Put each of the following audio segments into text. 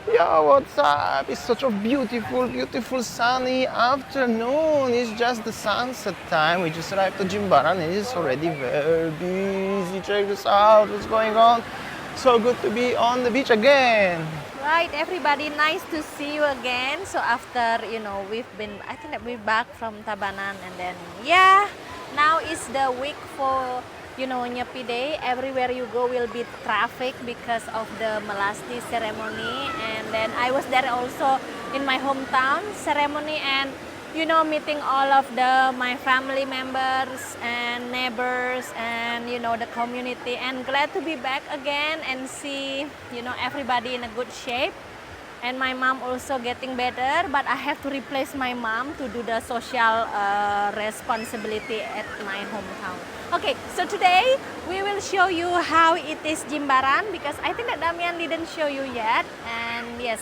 Yo, what's up? It's such a beautiful, beautiful sunny afternoon. It's just the sunset time. We just arrived to Jimbaran and it's already very busy. Check this out, what's going on? So good to be on the beach again. Right, everybody, nice to see you again. So after, I think that we're back from Tabanan and then, now is the week for, Nyepi Day. Everywhere you go will be traffic because of the Melasti ceremony. And then I was there also in my hometown ceremony and, meeting all of my family members and neighbors and, the community, and glad to be back again and see, everybody in a good shape. And my mom also getting better, but I have to replace my mom to do the social responsibility at my hometown. Okay, so today we will show you how it is Jimbaran, because I think that Damian didn't show you yet. And yes,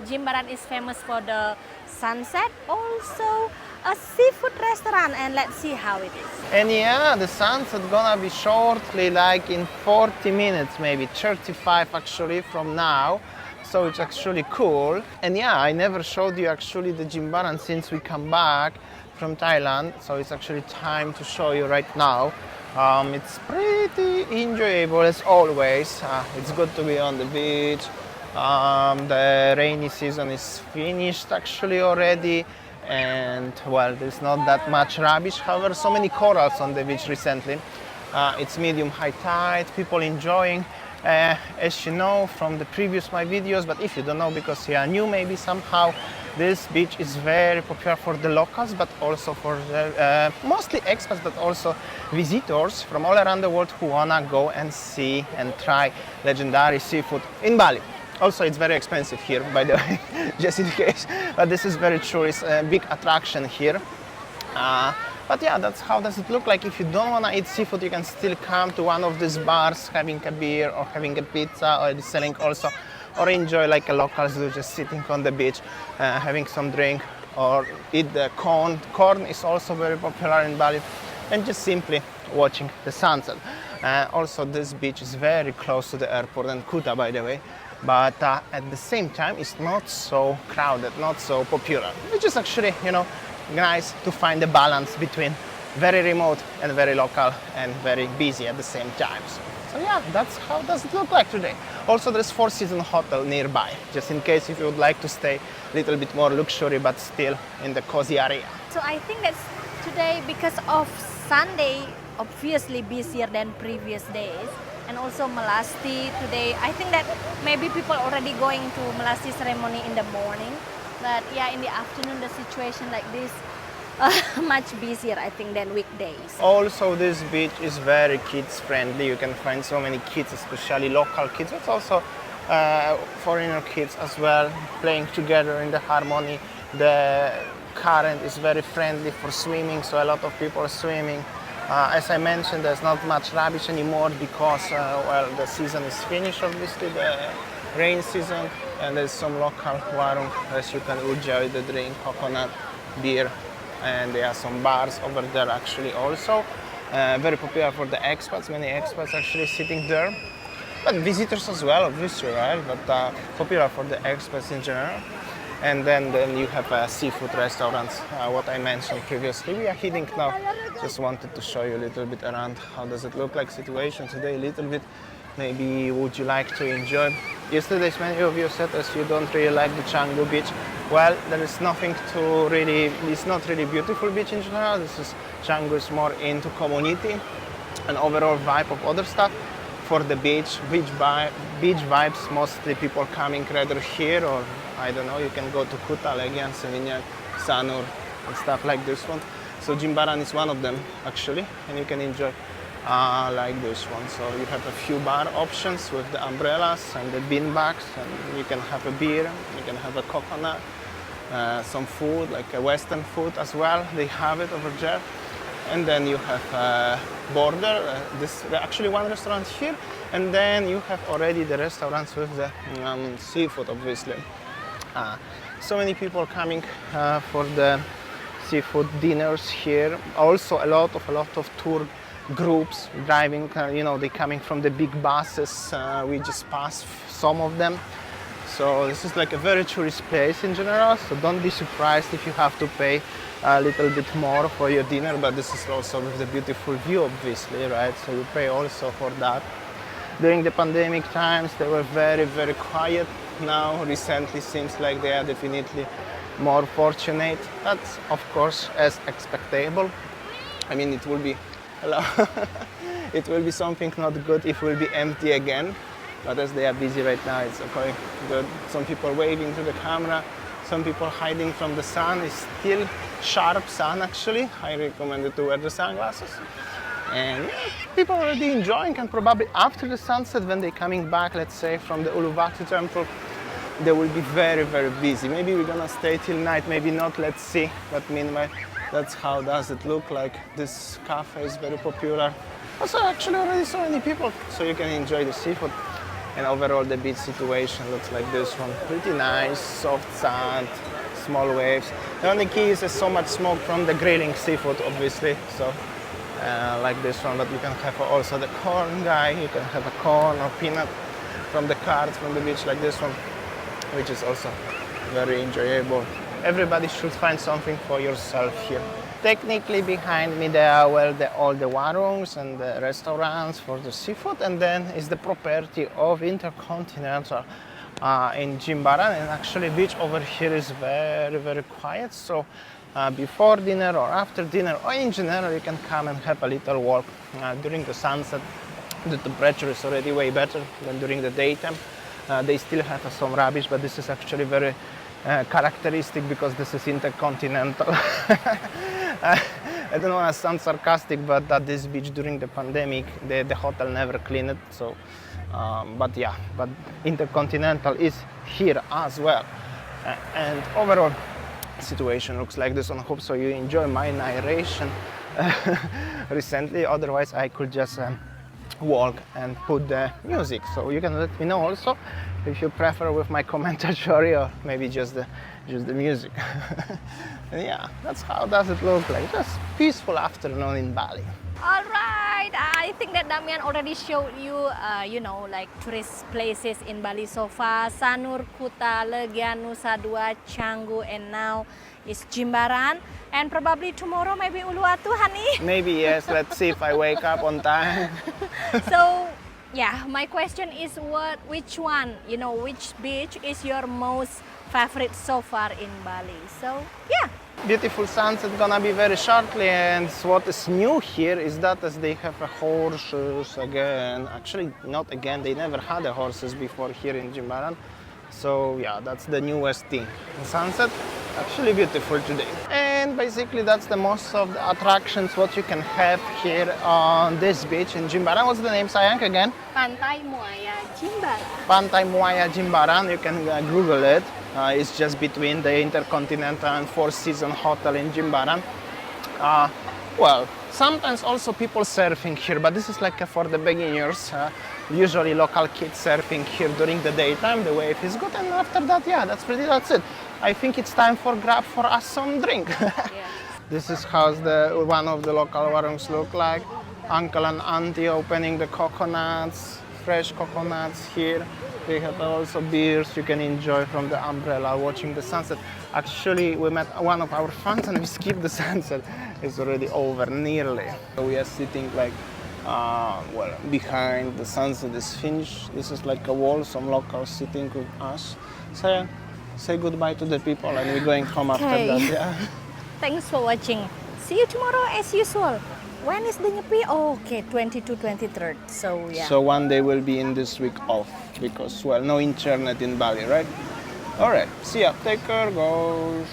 Jimbaran is famous for the sunset, also a seafood restaurant, and let's see how it is. And yeah, the sunset gonna be shortly, like in 40 minutes, maybe 35 actually from now. So it's actually cool. And yeah, I never showed you actually the Jimbaran since we come back from Thailand. So it's actually time to show you right now. It's pretty enjoyable as always. It's good to be on the beach. The rainy season is finished actually already. And well, there's not that much rubbish. However, so many corals on the beach recently. It's medium high tide, people enjoying. As you know from the previous my videos, but if you don't know because you are new maybe somehow, this beach is very popular for the locals, but also for the, mostly expats, but also visitors from all around the world who wanna go and see and try legendary seafood in Bali. Also, it's very expensive here, by the way, just in case, but this is very true. It's a big attraction here. But yeah, that's how does it look like. If you don't want to eat seafood, you can still come to one of these bars, having a beer or having a pizza, or selling also, or enjoy like a locals do, just sitting on the beach, having some drink, or eat the corn. Corn is also very popular in Bali, and just simply watching the sunset. Also, this beach is very close to the airport and Kuta, by the way. But at the same time, it's not so crowded, not so popular, which is actually, nice to find a balance between very remote and very local and very busy at the same time. So yeah, that's how does it look like today. Also, there's Four Seasons Hotel nearby, just in case if you would like to stay a little bit more luxury, but still in the cozy area. So I think that's today, because of Sunday, obviously busier than previous days. And also Melasti today, I think that maybe people already going to Melasti ceremony in the morning. But yeah, in the afternoon, the situation like this, much busier, I think, than weekdays. Also, this beach is very kids friendly. You can find so many kids, especially local kids, but also foreigner kids as well, playing together in the harmony. The current is very friendly for swimming, so a lot of people are swimming. As I mentioned, there's not much rubbish anymore because, well, the season is finished, obviously, the rain season, and there's some local warung as you can enjoy the drink, coconut, beer, and there are some bars over there actually also. Very popular for the expats, many expats actually sitting there. But visitors as well, obviously, right? But popular for the expats in general. And then you have seafood restaurants, what I mentioned previously. We are heading now. Just wanted to show you a little bit around how does it look like situation today, a little bit. Maybe would you like to enjoy? Yesterday, many of you said as you don't really like the Canggu beach. Well, there is nothing to really, it's not really beautiful beach in general. This is Canggu is more into community and overall vibe of other stuff. For the beach vibes, mostly people coming rather here, or I don't know, you can go to Kuta, Legian, Seminyak, Sanur, and stuff like this one. So Jimbaran is one of them actually, and you can enjoy like this one. So you have a few bar options with the umbrellas and the bean bags, and you can have a beer, you can have a coconut, some food, like a Western food as well. They have it over there. And then you have border, this actually one restaurant here, and then you have already the restaurants with the seafood, obviously. So many people coming for the seafood dinners here. Also a lot of tour groups driving, they're coming from the big buses. We just passed some of them. So this is like a very tourist place in general, so don't be surprised if you have to pay a little bit more for your dinner, but this is also with the beautiful view, obviously, right? So you pay also for that. During the pandemic times, they were very, very quiet. Now, recently, seems like they are definitely more fortunate. That's, of course, as expectable. I mean, it will be it will be something not good if it will be empty again. But as they are busy right now, it's okay, good. Some people waving to the camera, some people hiding from the sun. It's still sharp sun, actually. I recommend you to wear the sunglasses. And yeah, people are already enjoying, and probably after the sunset, when they're coming back, let's say, from the Uluwatu temple, they will be very, very busy. Maybe we're gonna stay till night, maybe not, let's see. But meanwhile, that's how does it look like. This cafe is very popular. Also, actually already so many people, so you can enjoy the seafood. And overall, the beach situation looks like this one. Pretty nice, soft sand, small waves. The only key is there's so much smoke from the grilling seafood, obviously. So, like this one, but you can have also the corn guy. You can have a corn or peanut from the cart from the beach, like this one, which is also very enjoyable. Everybody should find something for yourself here. Technically behind me there are all the warungs and the restaurants for the seafood, and then is the property of Intercontinental in Jimbaran, and actually beach over here is very, very quiet, so before dinner or after dinner or in general you can come and have a little walk during the sunset. The temperature is already way better than during the daytime. They still have some rubbish, but this is actually very characteristic because this is Intercontinental. I don't want to sound sarcastic, but at this beach during the pandemic, the hotel never cleaned it. So, but Intercontinental is here as well. And overall, situation looks like this. And I hope so you enjoy my narration recently. Otherwise, I could just walk and put the music. So you can let me know also if you prefer with my commentary or maybe just the music. And yeah, that's how does it look like. Just peaceful afternoon in Bali. All right, I think that Damian already showed you, like tourist places in Bali so far. Sanur, Kuta, Legian, Nusa Dua, Canggu, and now is Jimbaran. And probably tomorrow maybe Uluwatu, honey? Maybe, yes. Let's see if I wake up on time. So, yeah, my question is which one, which beach is your most favorite so far in Bali? So, yeah. Beautiful sunset gonna be very shortly, and what is new here is that as they have horses again. Actually, not again, they never had horses before here in Jimbaran. So yeah, that's the newest thing. The sunset, actually beautiful today. And basically that's the most of the attractions what you can have here on this beach in Jimbaran. What's the name, sayang, again? Pantai Muaya Jimbaran. Pantai Muaya Jimbaran, you can Google it. It's just between the Intercontinental and Four Seasons Hotel in Jimbaran. Well, sometimes also people surfing here, but this is like for the beginners. Usually local kids surfing here during the daytime. The wave is good, and after that, yeah, that's it. I think it's time for grab for us some drink. Yeah. This is how one of the local warungs look like. Uncle and auntie opening the coconuts, fresh coconuts here. They have also beers you can enjoy from the umbrella watching the sunset. Actually, we met one of our fans and we skipped the sunset. It's already over, nearly. So we are sitting like, behind the sunset is finished. This is like a wall, some locals sitting with us. So say goodbye to the people and we're going home after that. Yeah. Thanks for watching. See you tomorrow as usual. When is the Nyepi? Oh, okay, 22, 23rd. So yeah. So one day we'll be in this week off because, well, no internet in Bali, right? All right, see ya. Take care, guys.